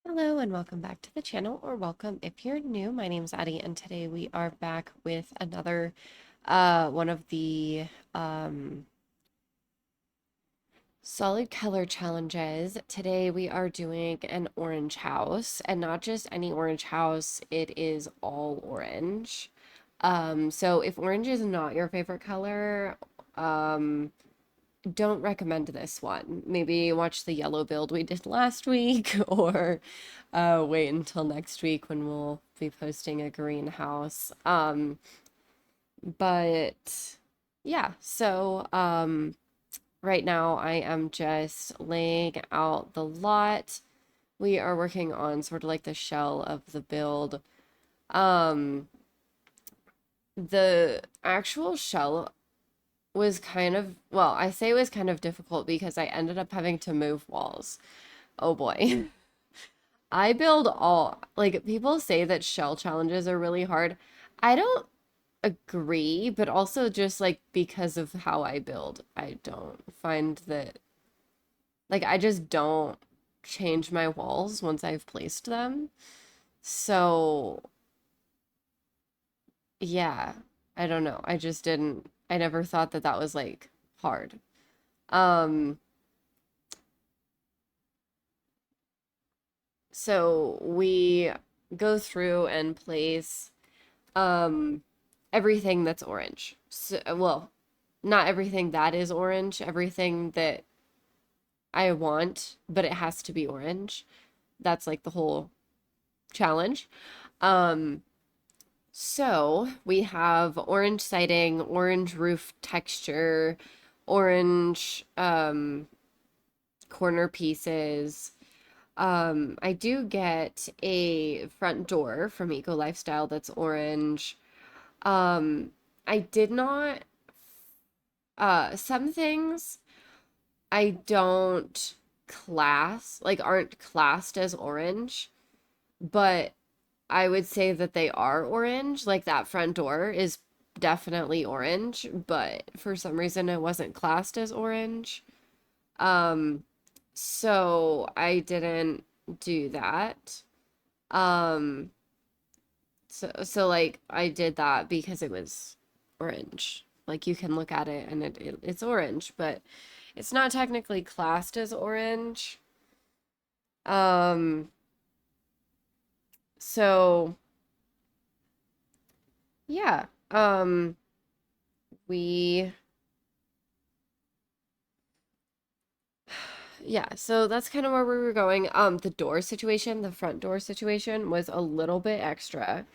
Hello and welcome back to the channel, or welcome if you're new. My name's Addie, and today we are back with another one of the um solid color challenges. Today we are doing an orange house, and not just any orange house, it is all orange. So if orange is not your favorite color, um don't recommend this one. Maybe watch the yellow build we did last week, or wait until next week when we'll be posting a greenhouse. But yeah, right now I am just laying out the lot. We are working on sort of like the shell of the build. Um, the actual shell was kind of, well, I say it was kind of difficult because I ended up having to move walls. Oh boy. I build all, like, people say that shell challenges are really hard. I don't agree, but also just like because of how I build, I don't find that, like, I just don't change my walls once I've placed them. So, yeah, I don't know. I never thought that that was like hard. Um, so we go through and place um everything that's orange. So, well, not everything that is orange, everything that I want, but it has to be orange. That's like the whole challenge. Um, so we have orange siding, orange roof texture, orange corner pieces. I do get a front door from Eco Lifestyle that's orange. Um, I did not some things I don't aren't classed as orange, but I would say that they are orange. Like that front door is definitely orange, but for some reason it wasn't classed as orange. Um, so I didn't do that. Um, so like I did that because it was orange. Like you can look at it and it's orange, but it's not technically classed as orange. Um, so yeah. We yeah, so that's kind of where we were going. The door situation, the front door situation was a little bit extra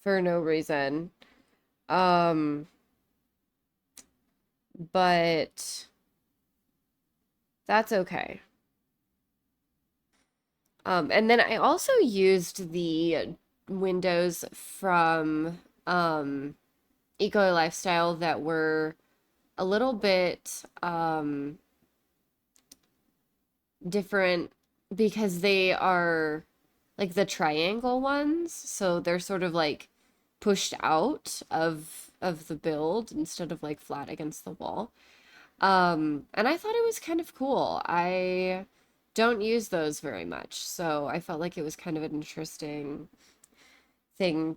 for no reason. Um, but that's okay. And then I also used the windows from Eco Lifestyle that were a little bit different because they are like the triangle ones, so they're sort of like pushed out of the build instead of like flat against the wall. And I thought it was kind of cool. I don't use those very much, so I felt like it was kind of an interesting thing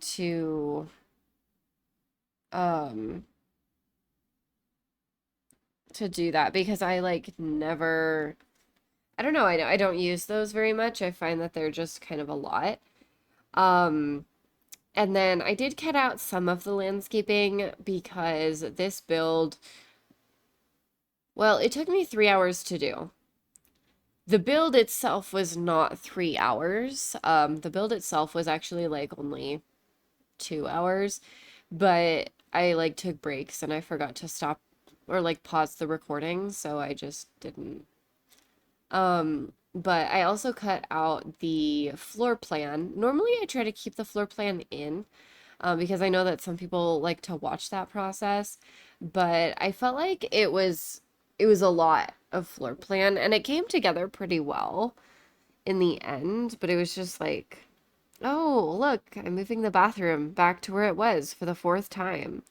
um to do that because I like never I don't know, I don't use those very much. I find that they're just kind of a lot. Um and then I did cut out some of the landscaping because this build, well, it took me 3 hours to do. The build itself was not 3 hours. The build itself was actually like only 2 hours, but I like took breaks and I forgot to stop or like pause the recording, so I just didn't. But I also cut out the floor plan. Normally I try to keep the floor plan in, because I know that some people like to watch that process, but I felt like it was a lot of floor plan and it came together pretty well in the end, but it was just like, oh, look, I'm moving the bathroom back to where it was for the fourth time.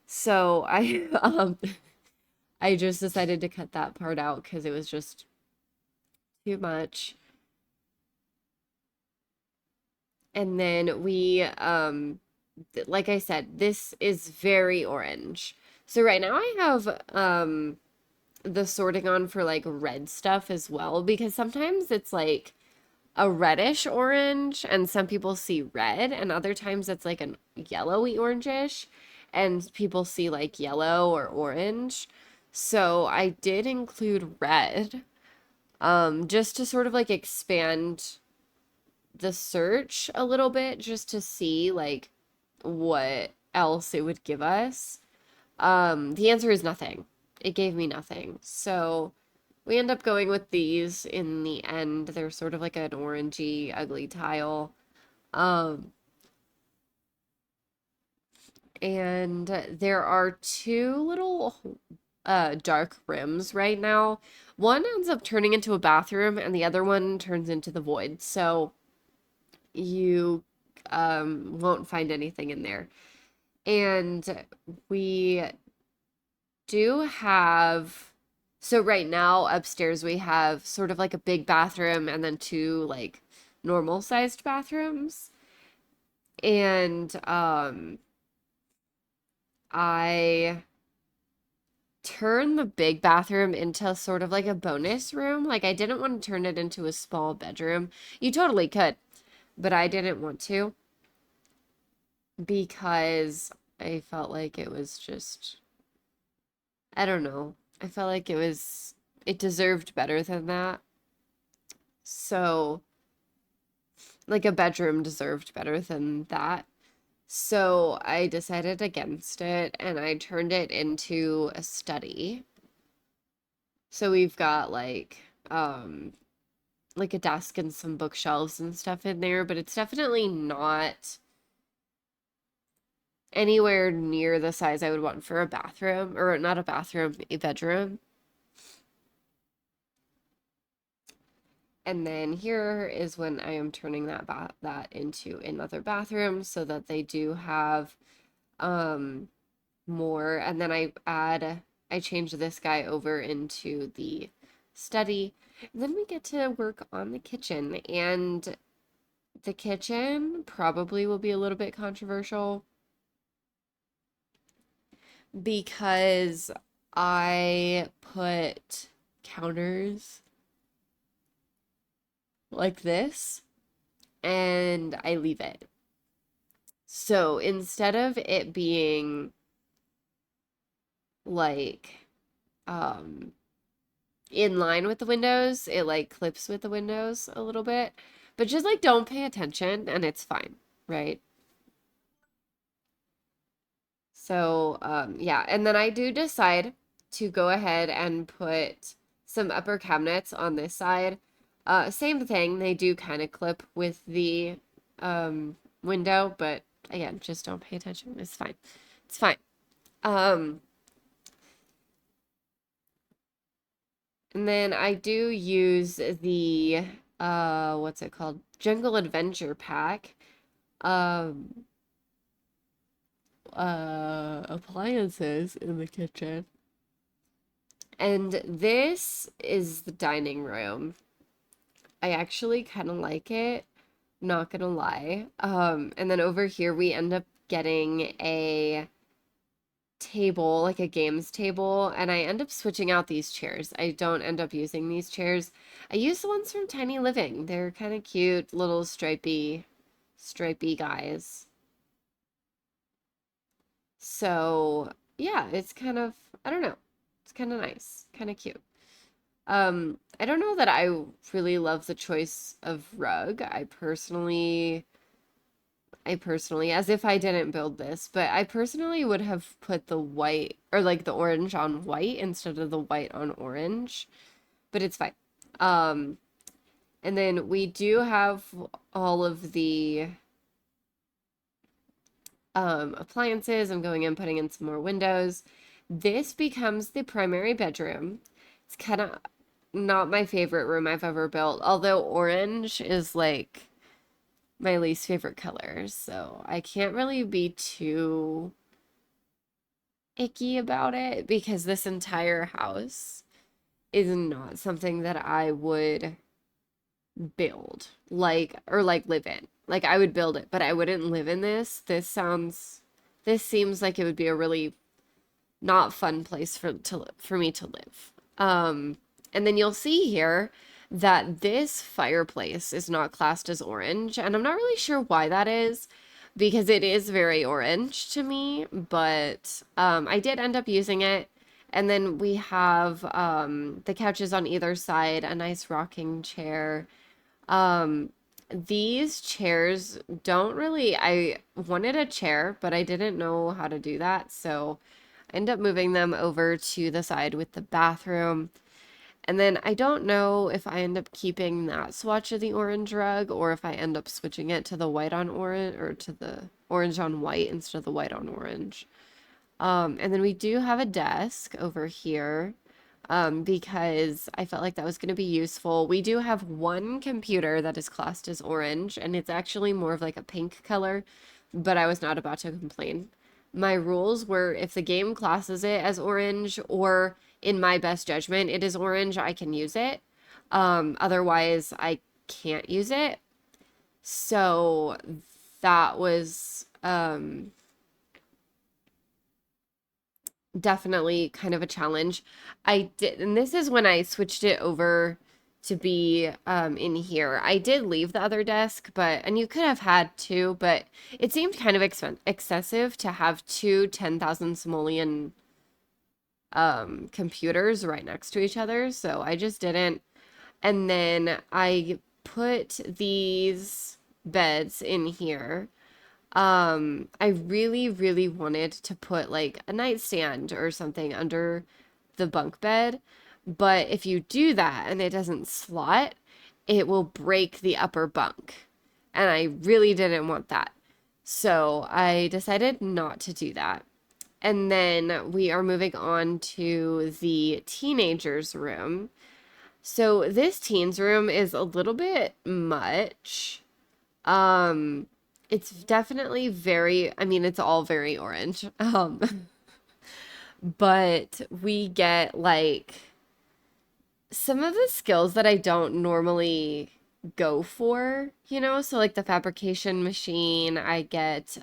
So I I just decided to cut that part out because it was just too much. And then like I said, this is very orange. So right now I have the sorting on for like red stuff as well, because sometimes it's like a reddish orange and some people see red, and other times it's like a yellowy orangish and people see like yellow or orange. So I did include red just to sort of like expand the search a little bit, just to see like what else it would give us. The answer is nothing. It gave me nothing. So we end up going with these in the end. They're sort of like an orangey, ugly tile. Um, and there are two little dark rims right now. One ends up turning into a bathroom and the other one turns into the void. So you won't find anything in there. And we do have, so right now upstairs we have sort of like a big bathroom and then two like normal sized bathrooms. And I turned the big bathroom into sort of like a bonus room. Like I didn't want to turn it into a small bedroom. You totally could, but I didn't want to because I felt like it was just, I don't know. I felt like it deserved better than that. So, like a bedroom deserved better than that. So I decided against it and I turned it into a study. So we've got like a desk and some bookshelves and stuff in there, but it's definitely not anywhere near the size I would want for a bathroom, or not a bathroom, a bedroom. And then here is when I am turning that into another bathroom so that they do have more. And then I change this guy over into the study. And then we get to work on the kitchen. And the kitchen probably will be a little bit controversial because I put counters like this and I leave it. So instead of it being like in line with the windows, it like clips with the windows a little bit. But just like don't pay attention and it's fine, right? So yeah, and then I do decide to go ahead and put some upper cabinets on this side. Same thing, they do kind of clip with the window, but again, just don't pay attention. It's fine. It's fine. Um, and then I do use the what's it called? Jungle Adventure Pack. Um, appliances in the kitchen. And this is the dining room. I actually kind of like it, not gonna lie. And then over here we end up getting a table, like a games table, and I end up switching out these chairs. I don't end up using these chairs. I use the ones from Tiny Living. They're kind of cute, little stripy guys. So, yeah, it's kind of, I don't know. It's kind of nice, kind of cute. I don't know that I really love the choice of rug. I personally, as if I didn't build this, but I personally would have put the white or like the orange on white instead of the white on orange, but it's fine. Um, and then we do have all of the appliances. I'm going in, putting in some more windows. This becomes the primary bedroom. It's kind of not my favorite room I've ever built, although orange is like my least favorite color, so I can't really be too icky about it because this entire house is not something that I would build like or like live in. Like I would build it, but I wouldn't live in this. This seems like it would be a really not fun place for me to live. And then you'll see here that this fireplace is not classed as orange, and I'm not really sure why that is because it is very orange to me, but I did end up using it. And then we have the couches on either side, a nice rocking chair. Um, these chairs don't really, I wanted a chair, but I didn't know how to do that. So I end up moving them over to the side with the bathroom. And then I don't know if I end up keeping that swatch of the orange rug or if I end up switching it to the white on orange or to the orange on white instead of the white on orange. And then we do have a desk over here because I felt like that was going to be useful. We do have one computer that is classed as orange, and it's actually more of like a pink color, but I was not about to complain. My rules were if the game classes it as orange, or in my best judgment, it is orange, I can use it. Otherwise, I can't use it. So that was definitely kind of a challenge. I did, and this is when I switched it over to be in here. I did leave the other desk, and you could have had two, but it seemed kind of excessive to have two 10,000 simoleon computers right next to each other, so I just didn't. And then I put these beds in here. I really, really wanted to put like a nightstand or something under the bunk bed, but if you do that and it doesn't slot, it will break the upper bunk. And I really didn't want that. So I decided not to do that. And then we are moving on to the teenagers' room. So this teens room is a little bit much. Um, it's definitely very, I mean, it's all very orange. But we get like some of the skills that I don't normally go for, you know? So like the fabrication machine, I get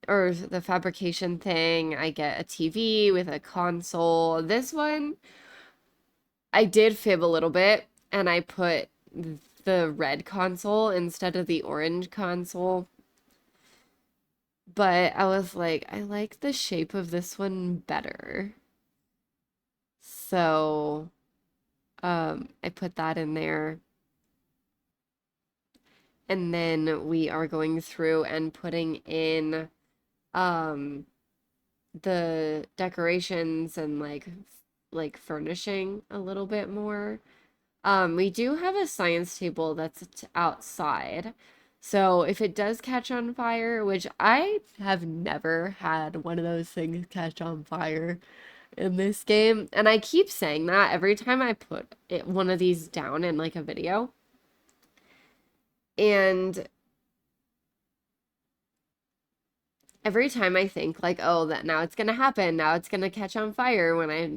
or the fabrication thing, I get a TV with a console. This one, I did fib a little bit and I put the red console instead of the orange console. But I was like, I like the shape of this one better. So, I put that in there. And then we are going through and putting in um the decorations and like furnishing a little bit more. We do have a science table that's outside. So if it does catch on fire, which I have never had one of those things catch on fire in this game, and I keep saying that every time I put one of these down in like a video. And every time I think like, oh, that now it's gonna happen, now it's gonna catch on fire when I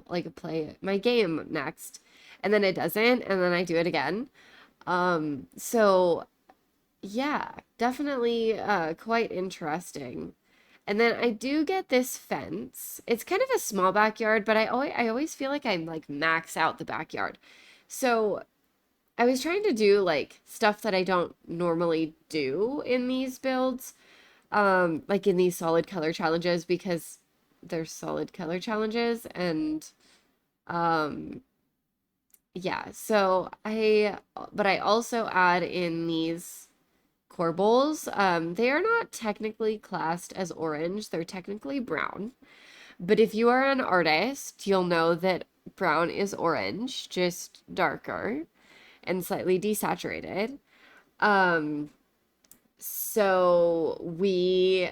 like play my game next, and then it doesn't, and then I do it again. So yeah, definitely quite interesting. And then I do get this fence. It's kind of a small backyard, but I always feel like I'm like max out the backyard. So I was trying to do like stuff that I don't normally do in these builds, like in these solid color challenges because they're solid color challenges and um yeah, so but I also add in these corbels. They are not technically classed as orange, they're technically brown. But if you are an artist, you'll know that brown is orange, just darker and slightly desaturated. Um, so we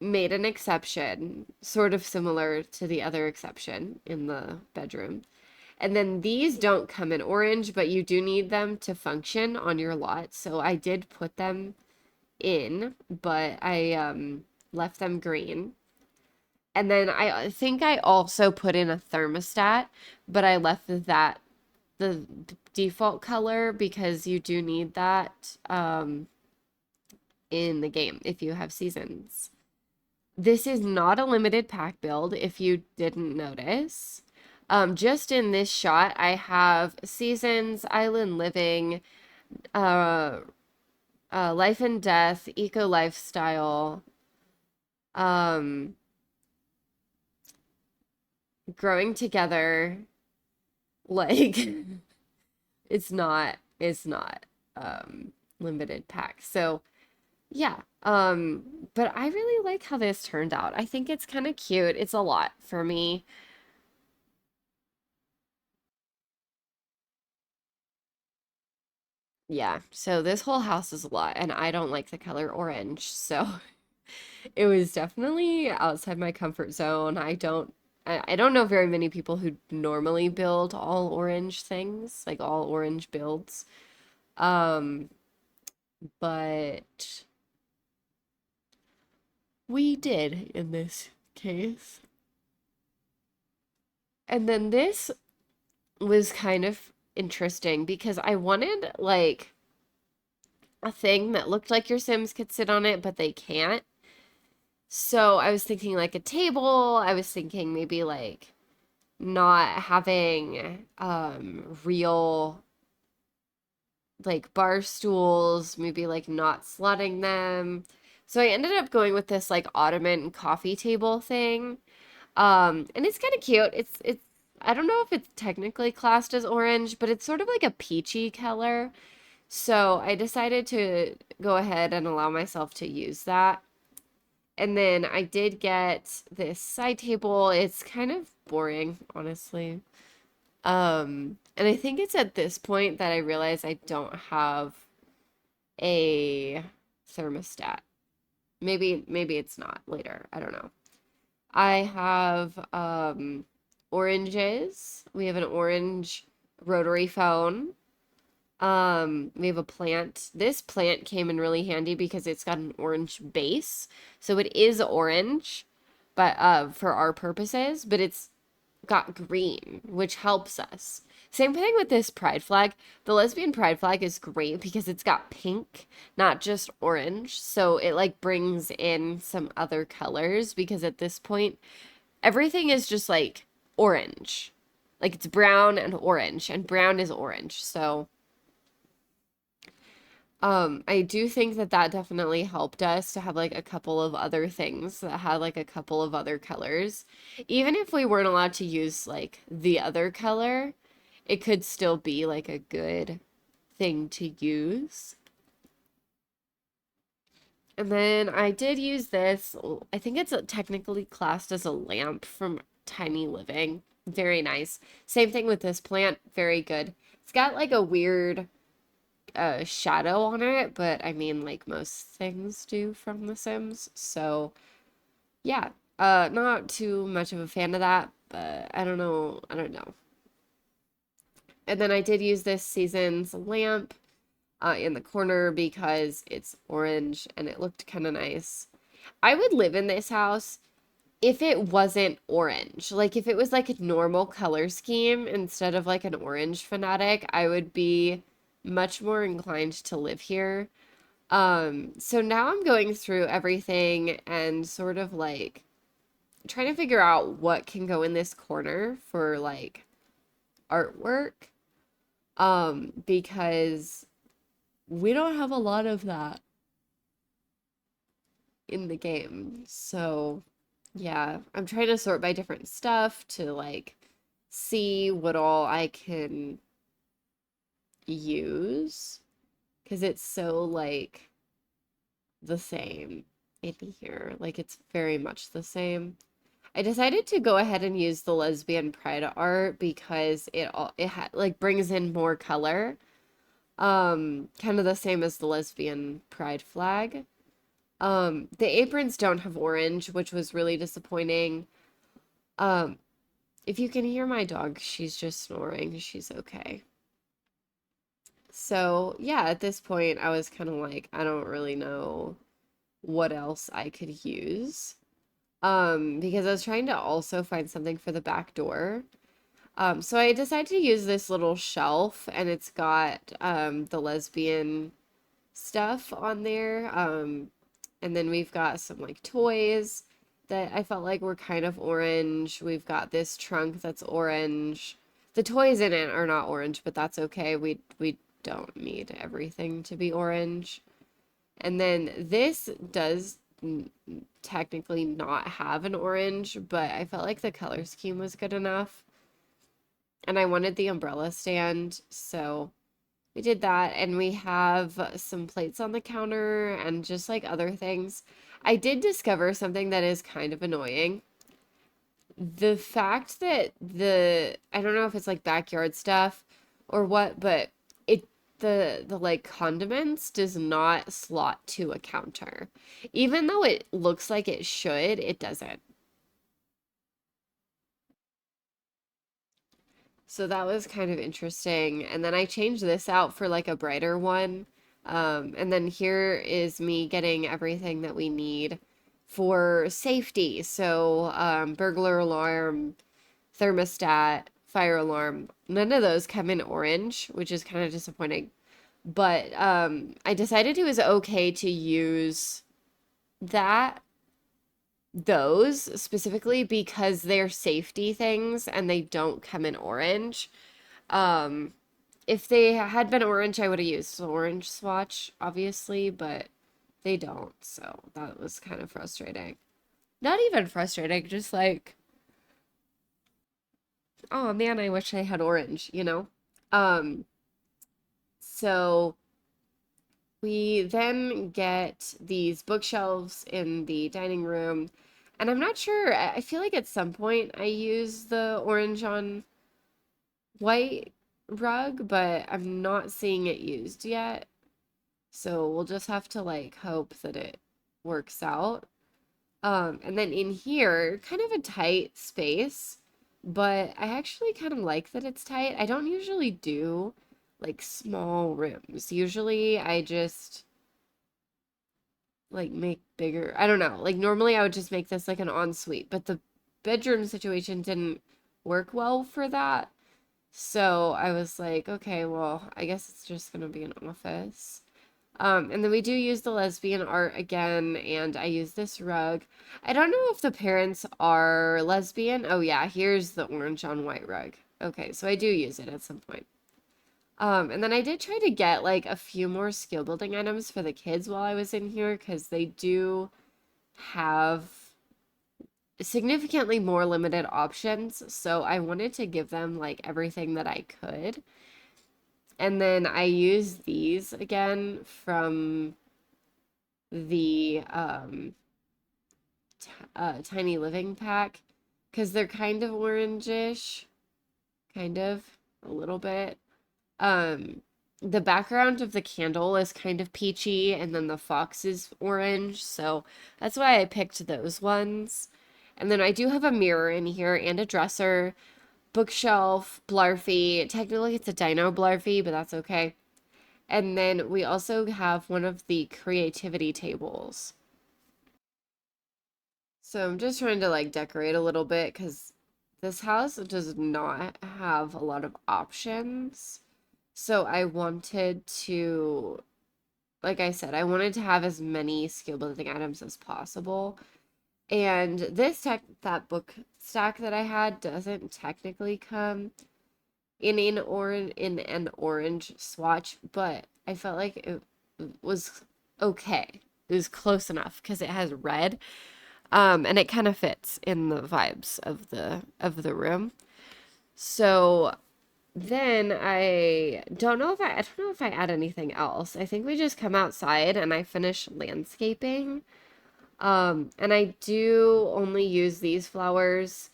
made an exception, sort of similar to the other exception in the bedroom. And then these don't come in orange, but you do need them to function on your lot. So I did put them in, but I left them green. And then I think I also put in a thermostat, but I left the default color because you do need that in the game if you have seasons. This is not a limited pack build if you didn't notice. Just in this shot, I have seasons, island living, uh, life and death, eco lifestyle, um, growing together. Like it's not limited pack. So yeah. But I really like how this turned out. I think it's kind of cute. It's a lot for me. Yeah. So this whole house is a lot, and I don't like the color orange. So it was definitely outside my comfort zone. I don't know very many people who normally build all orange things, like all orange builds. Um, but we did in this case. And then this was kind of interesting because I wanted like a thing that looked like your Sims could sit on it, but they can't. So I was thinking like a table. I was thinking maybe like not having real like bar stools, maybe like not slotting them. So I ended up going with this like ottoman coffee table thing. And it's kind of cute. It's I don't know if it's technically classed as orange, but it's sort of like a peachy color. So I decided to go ahead and allow myself to use that. And then I did get this side table. It's kind of boring, honestly. And I think it's at this point that I realize I don't have a thermostat. Maybe it's not later. I don't know. I have oranges. We have an orange rotary phone. We have a plant. This plant came in really handy because it's got an orange base. So it is orange, but for our purposes, but it's got green, which helps us. Same thing with this pride flag. The lesbian pride flag is great because it's got pink, not just orange. So it like brings in some other colors because at this point, everything is just like orange. Like it's brown and brown is orange. So I do think that that definitely helped us to have like a couple of other things that had like a couple of other colors. Even if we weren't allowed to use like the other color, it could still be like a good thing to use. And then I did use this. I think it's technically classed as a lamp from Tiny Living. Very nice. Same thing with this plant. Very good. It's got like a weird shadow on it, but I mean, like most things do from The Sims. So, yeah, not too much of a fan of that, but I don't know. I don't know. And then I did use this season's lamp in the corner because it's orange and it looked kind of nice. I would live in this house if it wasn't orange. Like if it was like a normal color scheme instead of like an orange fanatic, I would be much more inclined to live here. So now I'm going through everything and sort of like trying to figure out what can go in this corner for like artwork. Because we don't have a lot of that in the game. So yeah, I'm trying to sort by different stuff to like see what all I can use because it's so like the same in here. Like it's very much the same. I decided to go ahead and use the lesbian pride art because it like brings in more color. Kind of the same as the lesbian pride flag. The aprons don't have orange, which was really disappointing. Um, if you can hear my dog, she's just snoring. She's okay. So, yeah, at this point, I was kind of like, I don't really know what else I could use. Because I was trying to also find something for the back door. So I decided to use this little shelf, and it's got the lesbian stuff on there. And then we've got some like toys that I felt like were kind of orange. We've got this trunk that's orange. The toys in it are not orange, but that's okay. We don't need everything to be orange. And then this does technically not have an orange, but I felt like the color scheme was good enough. And I wanted the umbrella stand, so we did that. And we have some plates on the counter and just like other things. I did discover something that is kind of annoying. The fact that I don't know if it's like backyard stuff or what, but it the like condiments does not slot to a counter. Even though it looks like it should, it doesn't. So that was kind of interesting. And then I changed this out for like a brighter one. And then here is me getting everything that we need for safety. So, burglar alarm, thermostat, fire alarm. None of those come in orange, which is kind of disappointing. But I decided it was okay to use that those specifically because they're safety things and they don't come in orange. Um, if they had been orange, I would have used the orange swatch, obviously, but they don't. So that was kind of frustrating. Not even frustrating, just like, oh man, I wish I had orange, you know? Um, so we then get these bookshelves in the dining room. And I'm not sure, I feel like at some point I use the orange on white rug, but I'm not seeing it used yet. So we'll just have to like hope that it works out. And then in here, kind of a tight space, but I actually kind of like that it's tight. I don't usually do like small rooms. Usually I just like make bigger. I don't know. Like normally I would just make this like an ensuite, but the bedroom situation didn't work well for that. So I was like, okay, well, I guess it's just gonna be an office. And then we do use the lesbian art again, and I use this rug. I don't know if the parents are lesbian. Oh yeah, here's the orange on white rug. Okay, so I do use it at some point. And then I did try to get like a few more skill building items for the kids while I was in here because they do have significantly more limited options. So I wanted to give them like everything that I could. And then I use these again from the Tiny Living pack because they're kind of orangish, kind of a little bit. Um, the background of the candle is kind of peachy, and then the fox is orange, so that's why I picked those ones. And then I do have a mirror in here and a dresser, bookshelf, Blarfy. Technically, it's a dino Blarfy, but that's okay. And then we also have one of the creativity tables. So I'm just trying to like decorate a little bit because this house does not have a lot of options. So I wanted to, like I said, I wanted to have as many skill building items as possible. And that book stack that I had doesn't technically come in an orange swatch, but I felt like it was okay. It was close enough because it has red. And it kind of fits in the vibes of the room. So then I don't know if I add anything else. I think we just come outside and I finish landscaping. And I do only use these flowers.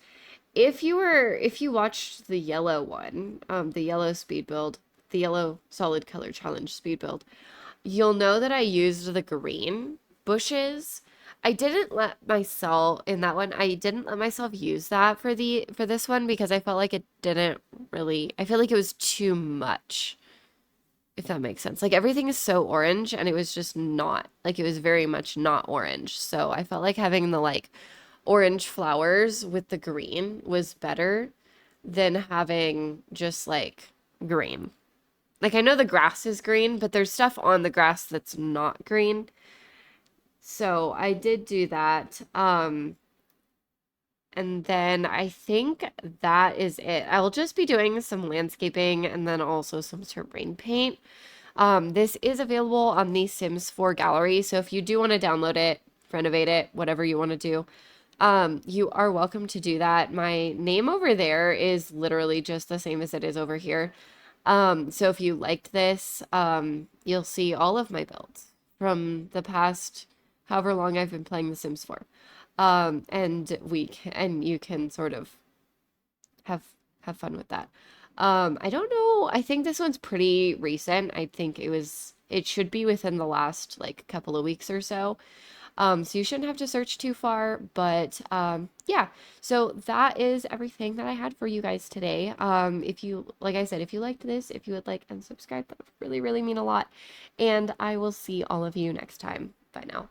If you watched the yellow one, the yellow speed build, the yellow solid color challenge speed build, you'll know that I used the green bushes. I didn't let myself in that one. I didn't let myself use that for this one because I felt like it didn't really. I feel like it was too much, if that makes sense. Like everything is so orange and it was just not. Like it was very much not orange. So I felt like having the like orange flowers with the green was better. than having just like green. Like I know the grass is green, but there's stuff on the grass that's not green. So I did do that. And then I think that is it. I'll just be doing some landscaping and then also some terrain paint. This is available on the Sims 4 gallery. So if you do want to download it, renovate it, whatever you want to do, you are welcome to do that. My name over there is literally just the same as it is over here. So if you liked this, you'll see all of my builds from the past however long I've been playing The Sims 4. And you can sort of have have fun with that. I don't know. I think this one's pretty recent. I think it should be within the last like couple of weeks or so. So you shouldn't have to search too far, but yeah. So that is everything that I had for you guys today. If you, like I said, if you liked this, if you would like and subscribe, that would really, really mean a lot. And I will see all of you next time. Bye now.